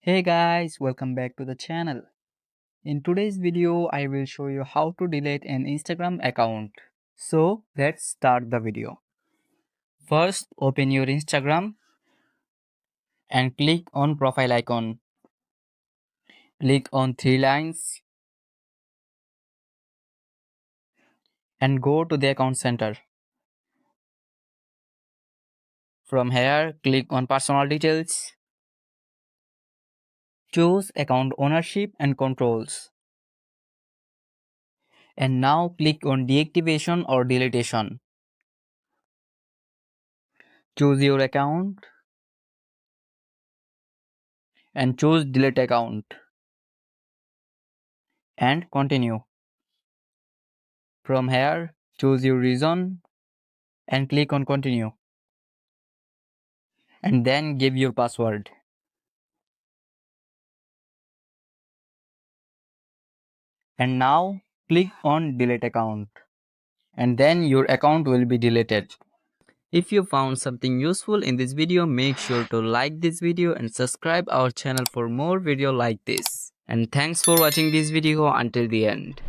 Hey guys, welcome back to the channel. In today's video, I will show you how to delete an Instagram account. So let's start the video. First, open your Instagram and click on profile icon. Click on three lines and go to the account center. From here, click on personal details. Choose account ownership and controls. And now click on deactivation or deletion. Choose your account and choose delete account and continue. From here, choose your reason and click on continue. And then give your password. And now click on delete account. And then your account will be deleted. If you found something useful in this video, make sure to like this video and subscribe our channel for more video like this. And thanks for watching this video until the end.